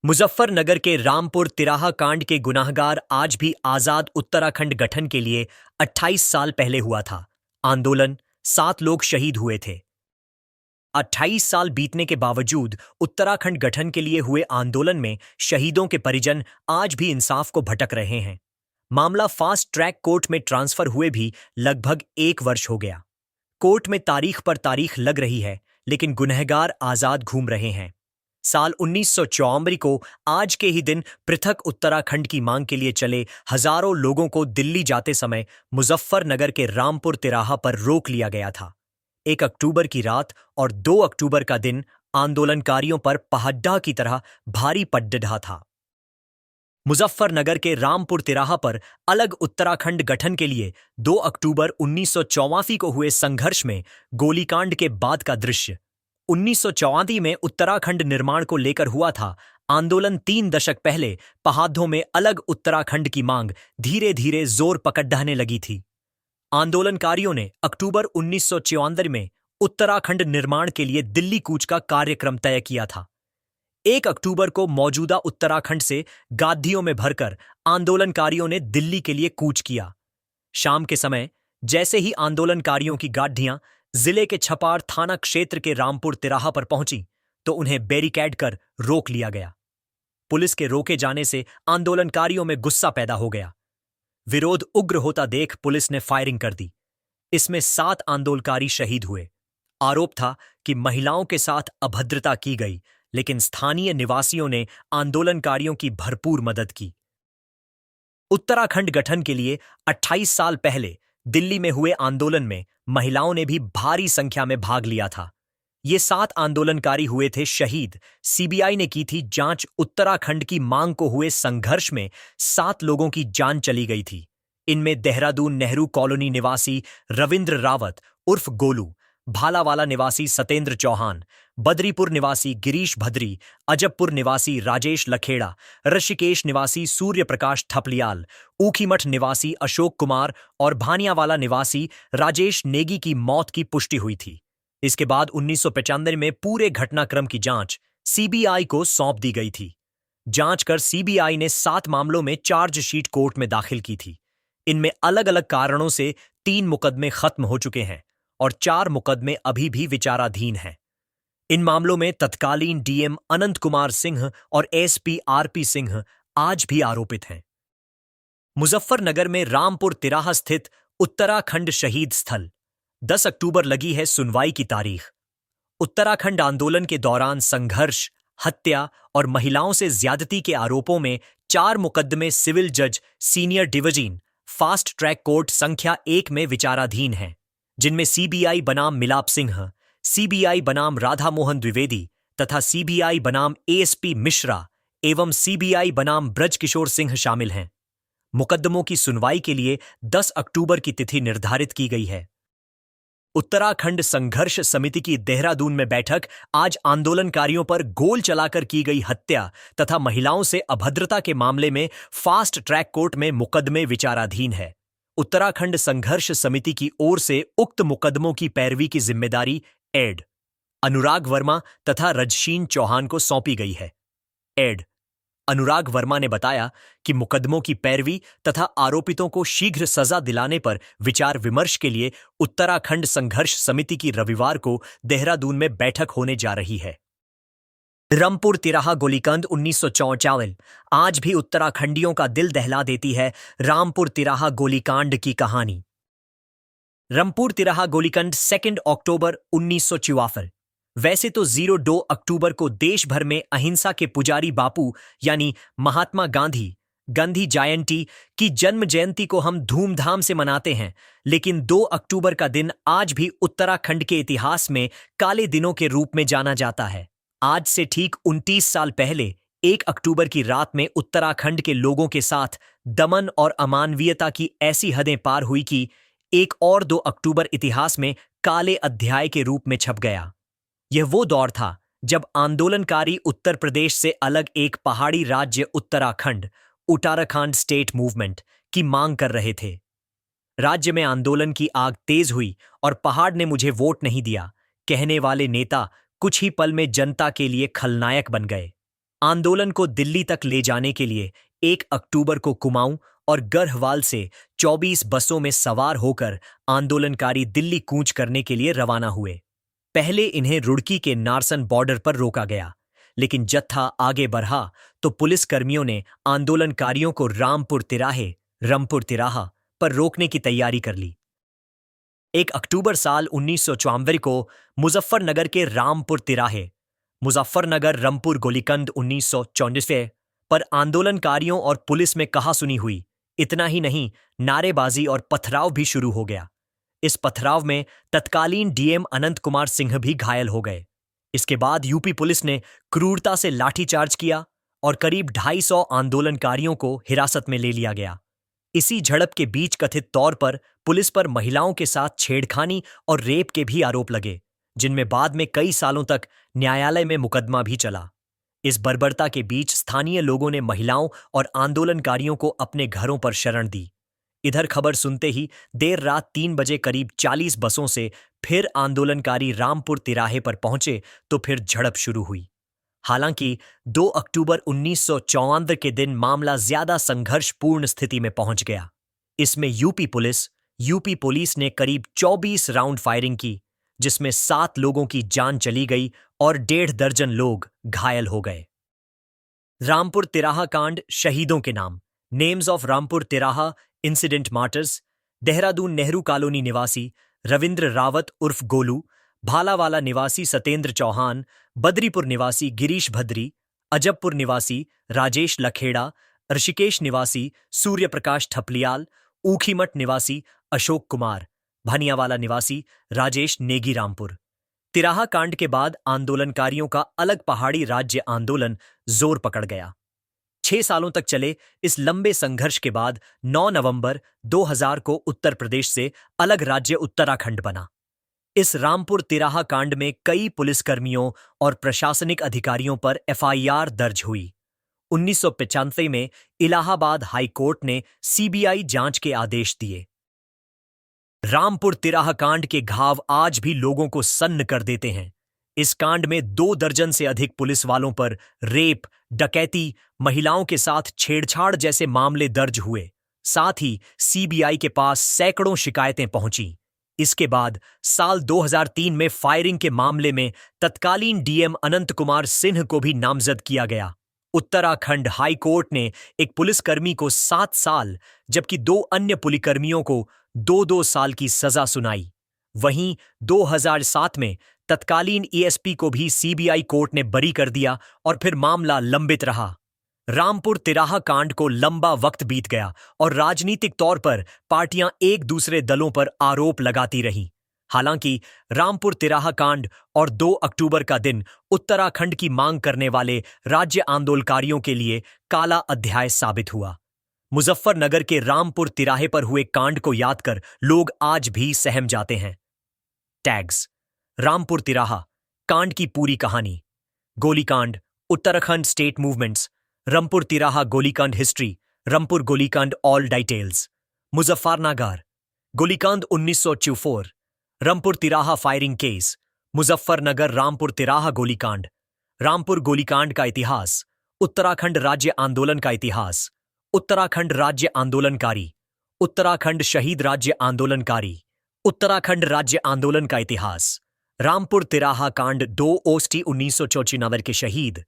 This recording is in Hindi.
मुजफ्फरनगर के रामपुर तिराहा कांड के गुनाहगार आज भी आजाद उत्तराखंड गठन के लिए 28 साल पहले हुआ था। आंदोलन 7 लोग शहीद हुए थे। 28 साल बीतने के बावजूद उत्तराखंड गठन के लिए हुए आंदोलन में शहीदों के परिजन आज भी इंसाफ को भटक रहे हैं। मामला फास्ट ट्रैक कोर्ट में ट्रांसफर हुए भी लगभग 1 वर्ष हो गया। कोर्ट में तारीख पर तारीख लग रही है, लेकिन गुनहगार आजाद घूम रहे हैं। साल 1954 को आज के ही दिन पृथक उत्तराखंड की मांग के लिए चले हजारों लोगों को दिल्ली जाते समय मुजफ्फरनगर के रामपुर तिराहा पर रोक लिया गया था। 1 अक्टूबर की रात और 2 अक्टूबर का दिन आंदोलनकारियों पर पहाड़ा की तरह भारी पड़ था। मुजफ्फरनगर के रामपुर तिराहा पर अलग उत्तराखंड गठन के लिए 2 अक्टूबर 1984 को हुए संघर्ष में गोलीकांड के बाद का दृश्य। 1984 में उत्तराखंड निर्माण को लेकर हुआ था आंदोलन। 3 दशक पहले पहाड़ों में अलग उत्तराखंड की मांग धीरे धीरे जोर पकड़ने लगी थी। आंदोलनकारियों ने अक्टूबर 1974 में उत्तराखंड निर्माण के लिए दिल्ली कूच का कार्यक्रम तय किया था। 1 अक्टूबर को मौजूदा उत्तराखंड से गाड़ियों में भरकर आंदोलनकारियों ने दिल्ली के लिए कूच किया। शाम के समय जैसे ही आंदोलनकारियों की गाड़ियां जिले के छपार थाना क्षेत्र के रामपुर तिराहा पर पहुंची तो उन्हें बैरिकेड कर रोक लिया गया। पुलिस के रोके जाने से आंदोलनकारियों में गुस्सा पैदा हो गया। विरोध उग्र होता देख पुलिस ने फायरिंग कर दी। इसमें 7 आंदोलनकारी शहीद हुए। आरोप था कि महिलाओं के साथ अभद्रता की गई, लेकिन स्थानीय निवासियों ने आंदोलनकारियों की भरपूर मदद की। उत्तराखंड गठन के लिए 28 साल पहले दिल्ली में हुए आंदोलन में महिलाओं ने भी भारी संख्या में भाग लिया था। ये 7 आंदोलनकारी हुए थे शहीद। सीबीआई ने की थी जांच। उत्तराखंड की मांग को हुए संघर्ष में 7 लोगों की जान चली गई थी। इनमें देहरादून नेहरू कॉलोनी निवासी रविंद्र रावत उर्फ गोलू, भालावाला निवासी सतेंद्र चौहान, बदरीपुर निवासी गिरीश भद्री, अजबपुर निवासी राजेश लखेड़ा, ऋषिकेश निवासी सूर्य प्रकाश थपलियाल, ऊखीमठ निवासी अशोक कुमार और भानियावाला निवासी राजेश नेगी की मौत की पुष्टि हुई थी। इसके बाद 1995 में पूरे घटनाक्रम की जांच सीबीआई को सौंप दी गई थी। जांच कर सीबीआई ने 7 मामलों में चार्जशीट कोर्ट में दाखिल की थी। इनमें अलग अलग कारणों से 3 मुकदमे खत्म हो चुके हैं और 4 मुकदमे अभी भी विचाराधीन हैं। इन मामलों में तत्कालीन डीएम अनंत कुमार सिंह और एसपी आरपी सिंह आज भी आरोपित हैं। मुजफ्फरनगर में रामपुर तिराहा स्थित उत्तराखंड शहीद स्थल 10 अक्टूबर लगी है सुनवाई की तारीख। उत्तराखंड आंदोलन के दौरान संघर्ष, हत्या और महिलाओं से ज्यादती के आरोपों में 4 मुकदमे सिविल जज senior division fast track court संख्या 1 में विचाराधीन हैं, जिनमें सीबीआई बनाम मिलाप सिंह, सीबीआई बनाम राधा मोहन द्विवेदी तथा सीबीआई बनाम एएसपी मिश्रा एवं सीबीआई बनाम ब्रजकिशोर सिंह शामिल हैं। मुकदमों की सुनवाई के लिए 10 अक्टूबर की तिथि निर्धारित की गई है। उत्तराखंड संघर्ष समिति की देहरादून में बैठक आज आंदोलनकारियों पर गोल चलाकर की गई हत्या तथा महिलाओं से अभद्रता के मामले में फास्ट ट्रैक कोर्ट में मुकदमे विचाराधीन है। उत्तराखंड संघर्ष समिति की ओर से उक्त मुकदमों की पैरवी की जिम्मेदारी एड अनुराग वर्मा तथा रजशीन चौहान को सौंपी गई है। एड अनुराग वर्मा ने बताया कि मुकदमों की पैरवी तथा आरोपितों को शीघ्र सजा दिलाने पर विचार विमर्श के लिए उत्तराखंड संघर्ष समिति की रविवार को देहरादून में बैठक होने जा रही है। रामपुर तिराहा गोलीकांड 1944 आज भी उत्तराखंडियों का दिल दहला देती है। रामपुर तिराहा गोलीकांड की कहानी। रामपुर तिराहा गोलीकांड 2 अक्टूबर 1944। वैसे तो 2 अक्टूबर को देश भर में अहिंसा के पुजारी बापू यानी महात्मा गांधी जयंती की जन्म जयंती को हम धूमधाम से मनाते हैं, लेकिन 2 अक्टूबर का दिन आज भी उत्तराखंड के इतिहास में काले दिनों के रूप में जाना जाता है। आज से ठीक 29 साल पहले 1 अक्टूबर की रात में उत्तराखंड के लोगों के साथ दमन और अमानवीयता की ऐसी हदें पार हुई कि 1 और 2 अक्टूबर इतिहास में काले अध्याय के रूप में छप गया। यह वो दौर था जब आंदोलनकारी उत्तर प्रदेश से अलग एक पहाड़ी राज्य उत्तराखंड स्टेट मूवमेंट की मांग कर रहे थे। राज्य में आंदोलन की आग तेज हुई और पहाड़ ने मुझे वोट नहीं दिया कहने वाले नेता कुछ ही पल में जनता के लिए खलनायक बन गए। आंदोलन को दिल्ली तक ले जाने के लिए 1 अक्टूबर को कुमाऊं और गढ़वाल से 24 बसों में सवार होकर आंदोलनकारी दिल्ली कूच करने के लिए रवाना हुए। पहले इन्हें रुड़की के नारसन बॉर्डर पर रोका गया, लेकिन जत्था आगे बढ़ा तो पुलिसकर्मियों ने आंदोलनकारियों को रामपुर तिराहा पर रोकने की तैयारी कर ली। 1 अक्टूबर साल 1954 को मुजफ्फरनगर के रामपुर तिराहे, मुजफ्फरनगर रंगपुर गोलीकांड 1994 पर आंदोलनकारियों और पुलिस में कहासुनी हुई। इतना ही नहीं, नारेबाजी और पथराव भी शुरू हो गया। इस पथराव में तत्कालीन डीएम अनंत कुमार सिंह भी घायल हो गए। इसके बाद यूपी पुलिस ने क्रूरता से लाठीचार्ज किया और करीब 250 आंदोलनकारियों को हिरासत में ले लिया गया। इसी झड़प के बीच कथित तौर पर पुलिस पर महिलाओं के साथ छेड़खानी और रेप के भी आरोप लगे, जिनमें बाद में कई सालों तक न्यायालय में मुकदमा भी चला। इस बर्बरता के बीच स्थानीय लोगों ने महिलाओं और आंदोलनकारियों को अपने घरों पर शरण दी। इधर खबर सुनते ही देर रात 3 बजे करीब 40 बसों से फिर आंदोलनकारी रामपुर तिराहे पर पहुंचे तो फिर झड़प शुरू हुई। हालांकि 2 अक्टूबर 1954 के दिन मामला ज्यादा संघर्षपूर्ण स्थिति में पहुंच गया। इसमें यूपी पुलिस ने करीब 24 राउंड फायरिंग की, जिसमें 7 लोगों की जान चली गई और 1.5 दर्जन लोग घायल हो गए। रामपुर तिराहा कांड शहीदों के नाम। नेम्स ऑफ रामपुर तिराहा incident martyrs. Dehradun Nehru colony निवासी रविंद्र रावत उर्फ गोलू, भालावाला निवासी सत्येंद्र चौहान, बद्रीपुर निवासी गिरीश भद्री, अजबपुर निवासी राजेश लखेड़ा, ऋषिकेश निवासी सूर्य प्रकाश ठपलियाल, ऊखीमठ निवासी अशोक कुमार, भनियावाला निवासी राजेश नेगी रामपुर। तिराहा कांड के बाद आंदोलनकारियों का अलग पहाड़ी राज्य आंदोलन जोर पकड़ गया। 6 सालों तक चले इस लंबे संघर्ष के बाद 9 नवंबर 2000 को उत्तर प्रदेश से अलग राज्य उत्तराखंड बना। इस रामपुर तिराहा कांड में कई पुलिसकर्मियों और प्रशासनिक अधिकारियों पर एफआईआर दर्ज हुई। 1995 में इलाहाबाद हाई कोर्ट ने सीबीआई जांच के आदेश दिए। रामपुर तिराहा कांड के घाव आज भी लोगों को सन्न कर देते हैं। इस कांड में 2 दर्जन से अधिक पुलिस वालों पर रेप, डकैती, महिलाओं के साथ छेड़छाड़ जैसे मामले दर्ज हुए। साथ ही सीबीआई के पास सैकड़ों शिकायतें पहुंची। इसके बाद साल 2003 में फायरिंग के मामले में तत्कालीन डीएम अनंत कुमार सिंह को भी नामजद किया गया। उत्तराखंड हाई कोर्ट ने एक पुलिसकर्मी को 7 साल जबकि 2 अन्य पुलिसकर्मियों को 2-2 साल की सजा सुनाई। वहीं 2007 में तत्कालीन एएसपी को भी सीबीआई कोर्ट ने बरी कर दिया और फिर मामला लंबित रहा। रामपुर तिराहा कांड को लंबा वक्त बीत गया और राजनीतिक तौर पर पार्टियां एक दूसरे दलों पर आरोप लगाती रहीं। हालांकि रामपुर तिराहा कांड और 2 अक्टूबर का दिन उत्तराखंड की मांग करने वाले राज्य आंदोलनकारियों के लिए काला अध्याय साबित हुआ। मुजफ्फरनगर के रामपुर तिराहे पर हुए कांड को याद कर लोग आज भी सहम जाते हैं। टैग्स। रामपुर तिराहा कांड की पूरी कहानी। गोलीकांड, उत्तराखंड स्टेट मूवमेंट्स, रामपुर तिराहा गोलीकांड हिस्ट्री, रामपुर गोलीकांड ऑल डिटेल्स। मुजफ्फरनगर गोलीकांड 1974, रामपुर तिराहा फायरिंग केस, मुजफ्फरनगर रामपुर तिराहा गोलीकांड, रामपुर गोलीकांड का इतिहास, उत्तराखंड राज्य आंदोलन का इतिहास, उत्तराखंड राज्य आंदोलनकारी, उत्तराखंड शहीद राज्य आंदोलनकारी, उत्तराखंड राज्य आंदोलन का इतिहास, रामपुर तिराहा कांड 2 अगस्त 1994 के शहीद,